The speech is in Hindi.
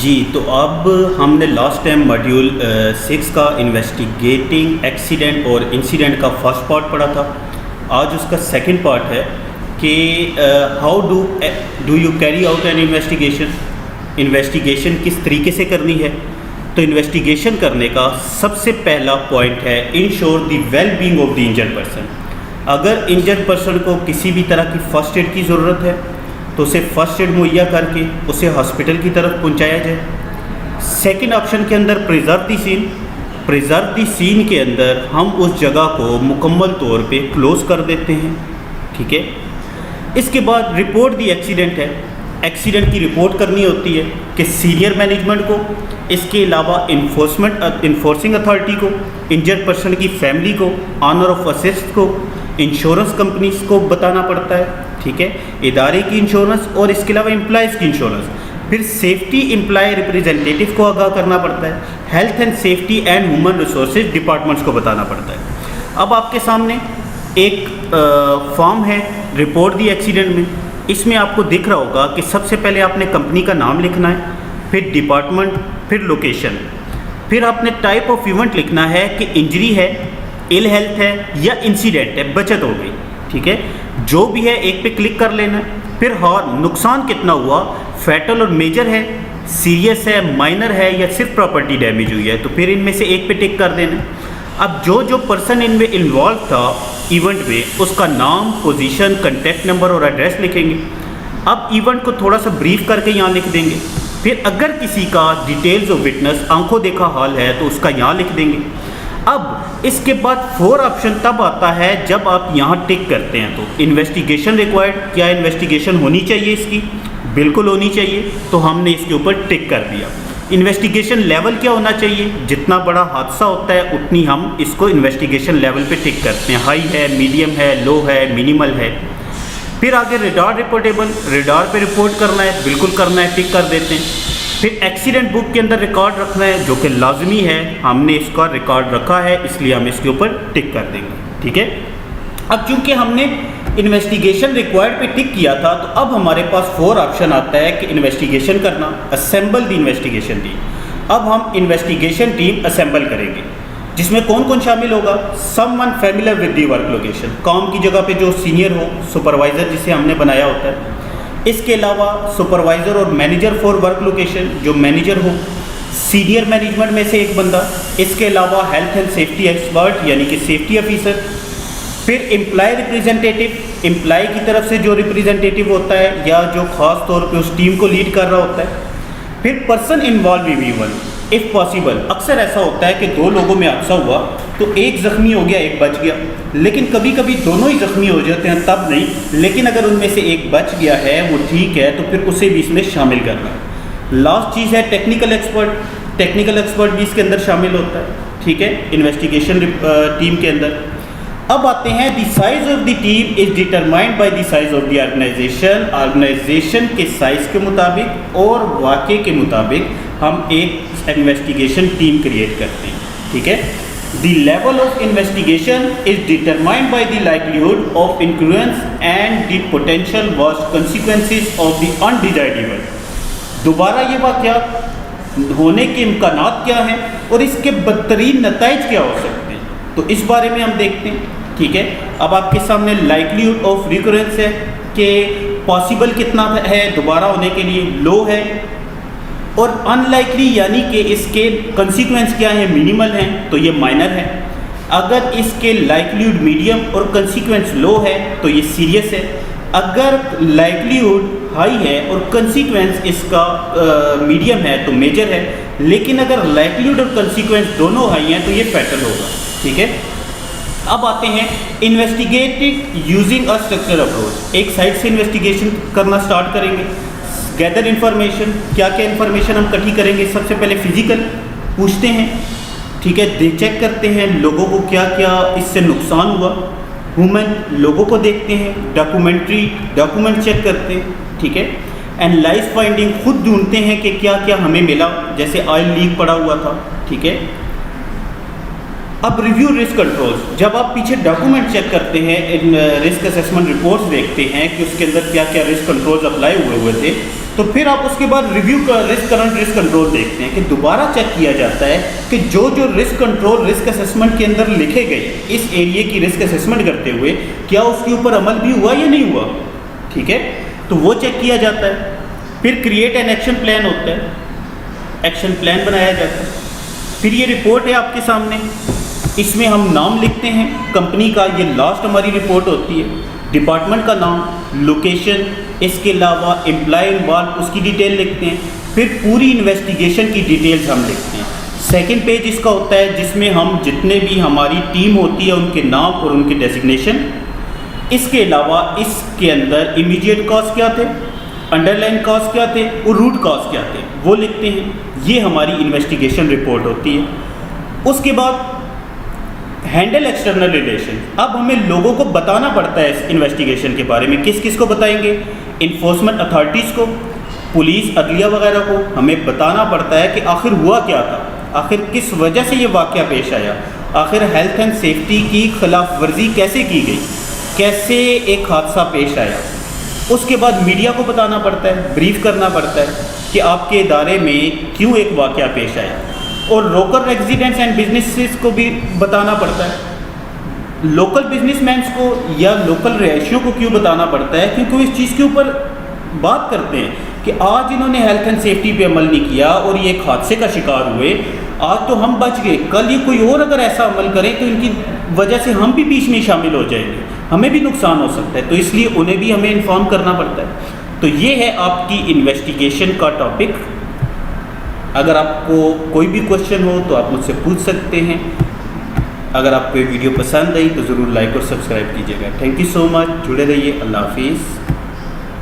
जी, तो अब हमने लास्ट टाइम मॉड्यूल 6 का इन्वेस्टिगेटिंग एक्सीडेंट और इंसिडेंट का फर्स्ट पार्ट पढ़ा था। आज उसका सेकंड पार्ट है कि how do you carry out an investigation किस तरीके से करनी है। तो इन्वेस्टिगेशन करने का सबसे पहला पॉइंट है ensure the well being of the injured person. अगर इंजर्ड पर्सन को किसी भी तरह की फ़र्स्ट एड की ज़रूरत है तो उसे फ़र्स्ट एड मुहैया करके उसे हॉस्पिटल की तरफ पहुंचाया जाए। सेकंड ऑप्शन के अंदर प्रिजर्व द सीन के अंदर हम उस जगह को मुकम्मल तौर पे क्लोज़ कर देते हैं। ठीक है, इसके बाद रिपोर्ट द एक्सीडेंट है। एक्सीडेंट की रिपोर्ट करनी होती है कि सीनियर मैनेजमेंट को, इसके अलावा इन्फोर्सिंग अथॉरिटी को, इंजर्ड पर्सन की फैमिली को, ऑनर ऑफ असिस्ट को, इंश्योरेंस कंपनीज को बताना पड़ता है। ठीक है, इदारे की इंश्योरेंस और इसके अलावा एम्प्लॉयज़ की इंश्योरेंस। फिर सेफ्टी एम्प्लॉय रिप्रेजेंटेटिव को आगाह करना पड़ता है। Health and safety and human resources departments को बताना पड़ता है। अब आपके सामने एक फॉर्म है रिपोर्ट दी एक्सीडेंट में। इसमें आपको दिख रहा होगा कि सबसे पहले आपने कंपनी का नाम लिखना है, फिर डिपार्टमेंट, फिर लोकेशन, फिर आपने टाइप ऑफ इवेंट लिखना है कि इंजरी है, इल हेल्थ है या इंसिडेंट है, बचत हो गई। ठीक है, जो भी है एक पे क्लिक कर लेना है। फिर हॉर्न, नुकसान कितना हुआ, फैटल और मेजर है, सीरियस है, माइनर है या सिर्फ प्रॉपर्टी डैमेज हुई है, तो फिर इनमें से एक पे टिक कर देना। अब जो पर्सन इनमें इन्वॉल्व था इवेंट में, उसका नाम, पोजीशन, कॉन्टैक्ट नंबर और एड्रेस लिखेंगे। अब इवेंट को थोड़ा सा ब्रीफ करके यहाँ लिख देंगे। फिर अगर किसी का डिटेल्स ऑफ विटनेस, आंखों देखा हाल है, तो उसका यहाँ लिख देंगे। अब इसके बाद 4 ऑप्शन तब आता है जब आप यहाँ टिक करते हैं। तो इन्वेस्टिगेशन रिक्वायर्ड, क्या इन्वेस्टिगेशन होनी चाहिए इसकी? बिल्कुल होनी चाहिए, तो हमने इसके ऊपर टिक कर दिया। इन्वेस्टिगेशन लेवल क्या होना चाहिए? जितना बड़ा हादसा होता है उतनी हम इसको इन्वेस्टिगेशन लेवल पे टिक करते हैं। हाई है, मीडियम है, लो है, मिनिमल है। फिर आगे रिडार रिपोर्टेबल, रिडार पे रिपोर्ट करना है, बिल्कुल करना है, टिक कर देते हैं। फिर एक्सीडेंट बुक के अंदर रिकॉर्ड रखना है, जो कि लाजमी है, हमने इसका रिकॉर्ड रखा है, इसलिए हम इसके ऊपर टिक कर देंगे। ठीक है, अब चूंकि हमने इन्वेस्टिगेशन रिक्वायर्ड पे टिक किया था, तो अब हमारे पास 4 ऑप्शन आता है कि इन्वेस्टिगेशन करना, असेंबल द इन्वेस्टिगेशन टीम। अब हम इन्वेस्टिगेशन टीम असेंबल करेंगे, जिसमें कौन कौन शामिल होगा? Someone familiar with the work location, काम की जगह पे जो सीनियर हो, सुपरवाइज़र जिसे हमने बनाया होता है। इसके अलावा सुपरवाइज़र और मैनेजर फॉर वर्क लोकेशन, जो मैनेजर हो, सीनियर मैनेजमेंट में से एक बंदा। इसके अलावा हेल्थ एंड सेफ्टी एक्सपर्ट यानी कि सेफ्टी ऑफिसर। फिर एम्प्लॉय रिप्रेजेंटेटिव, एम्प्लॉय की तरफ से जो रिप्रेजेंटेटिव होता है या जो ख़ास तौर पे उस टीम को लीड कर रहा होता है। फिर person involve in even if possible. अक्सर ऐसा होता है कि 2 लोगों में हादसा हुआ तो एक ज़ख्मी हो गया, एक बच गया, लेकिन कभी कभी दोनों ही ज़ख्मी हो जाते हैं, तब नहीं। लेकिन अगर उनमें से एक बच गया है, वो ठीक है, तो फिर उसे भी इसमें शामिल करना है। लास्ट चीज़ है टेक्निकल एक्सपर्ट। टेक्निकल एक्सपर्ट भी इसके अंदर शामिल होता है। ठीक है, इन्वेस्टिगेशन टीम के अंदर। अब आते हैं the size of the team is determined by the size of the organisation. Organisation के साइज के मुताबिक और वाक़े के मुताबिक हम एक इन्वेस्टिगेशन टीम क्रिएट करते हैं। ठीक है, the level of investigation is determined by the likelihood of influence and the potential worst consequences of the undesired event. दोबारा ये वाक़यात होने के इम्कानात क्या हैं और इसके बदतरीन नताइज क्या हो सकते हैं, तो इस बारे में हम देखते हैं। ठीक है, अब आपके सामने लाइक्लीहुड ऑफ रिकरेंस है कि पॉसिबल कितना है दोबारा होने के लिए, लो है, और अनलाइकली यानी कि इसके कंसीक्वेंस क्या है, मिनिमल हैं, तो ये माइनर है। अगर इसके लाइक्लीहुड मीडियम और कंसीक्वेंस लो है तो ये सीरियस है। अगर लाइक्लीहुड हाई है और कंसीक्वेंस इसका मीडियम है तो मेजर है। लेकिन अगर लाइक्लीहुड और कंसीक्वेंस दोनों हाई हैं तो ये फैटल होगा। ठीक है, अब आते हैं investigating using a structure approach. एक साइड से इन्वेस्टिगेशन करना स्टार्ट करेंगे। गैदर इन्फॉर्मेशन, क्या क्या इन्फॉर्मेशन हम इकट्ठी करेंगे? सबसे पहले फिजिकल पूछते हैं। ठीक है, चेक करते हैं लोगों को क्या क्या इससे नुकसान हुआ। ह्यूमन, लोगों को देखते हैं। डॉक्यूमेंट चेक करते हैं। ठीक है, एनालाइज फाइंडिंग, खुद ढूंढते हैं कि क्या क्या हमें मिला, जैसे ऑयल लीक पड़ा हुआ था। ठीक है, अब रिव्यू रिस्क कंट्रोल्स, जब आप पीछे डॉक्यूमेंट चेक करते हैं, इन रिस्क असेसमेंट रिपोर्ट्स देखते हैं कि उसके अंदर क्या क्या रिस्क कंट्रोल्स अप्लाई हुए थे, तो फिर आप उसके बाद रिव्यू का करंट रिस्क कंट्रोल देखते हैं कि दोबारा चेक किया जाता है कि जो रिस्क कंट्रोल रिस्क असेसमेंट के अंदर लिखे गए इस एरिया की रिस्क असेसमेंट करते हुए क्या उसके ऊपर अमल भी हुआ या नहीं हुआ, ठीक है, तो वो चेक किया जाता है। फिर क्रिएट एन एक्शन प्लान होता है, एक्शन प्लान बनाया जाता है। फिर ये रिपोर्ट है आपके सामने, इसमें हम नाम लिखते हैं कंपनी का, ये लास्ट हमारी रिपोर्ट होती है, डिपार्टमेंट का नाम, लोकेशन, इसके अलावा एम्प्लॉय इन्वॉल्व उसकी डिटेल लिखते हैं। फिर पूरी इन्वेस्टिगेशन की डिटेल्स हम लिखते हैं। सेकंड पेज इसका होता है जिसमें हम जितने भी हमारी टीम होती है उनके नाम और उनके डेजिग्नेशन, इसके अलावा इसके अंदर इमीडिएट कॉज क्या थे, अंडरलाइन कॉज क्या थे और रूट कॉज क्या थे वो लिखते हैं। ये हमारी इन्वेस्टिगेशन रिपोर्ट होती है। उसके बाद हैंडल एक्सटर्नल रिलेशन, अब हमें लोगों को बताना पड़ता है इस इन्वेस्टिगेशन के बारे में। किस किस को बताएंगे? इन्फोर्समेंट अथॉरिटीज़ को, पुलिस, अदलिया वगैरह को हमें बताना पड़ता है कि आखिर हुआ क्या था, आखिर किस वजह से ये वाक़या पेश आया, आखिर हेल्थ एंड सेफ्टी की खिलाफ वर्जी कैसे की गई, कैसे एक हादसा पेश आया। उसके बाद मीडिया को बताना पड़ता है, ब्रीफ करना पड़ता है कि आपके इदारे में क्यों एक वाक़या पेश आया। और लोकल रेजिडेंट्स एंड बिजनेसेस को भी बताना पड़ता है। लोकल बिजनेसमैन्स को या लोकल रहायशियों को क्यों बताना पड़ता है? क्योंकि वो इस चीज़ के ऊपर बात करते हैं कि आज इन्होंने हेल्थ एंड सेफ्टी पे अमल नहीं किया और ये एक हादसे का शिकार हुए, आज तो हम बच गए, कल ये कोई और अगर ऐसा अमल करें तो इनकी वजह से हम भी बीच में शामिल हो जाएंगे, हमें भी नुकसान हो सकता है। तो इसलिए उन्हें भी हमें इन्फॉर्म करना पड़ता है। तो ये है आपकी इन्वेस्टिगेशन का टॉपिक। अगर आपको कोई भी क्वेश्चन हो तो आप मुझसे पूछ सकते हैं। अगर आपको ये वीडियो पसंद आई तो ज़रूर लाइक और सब्सक्राइब कीजिएगा। थैंक यू सो मच, जुड़े रहिए। अल्लाह हाफिज़।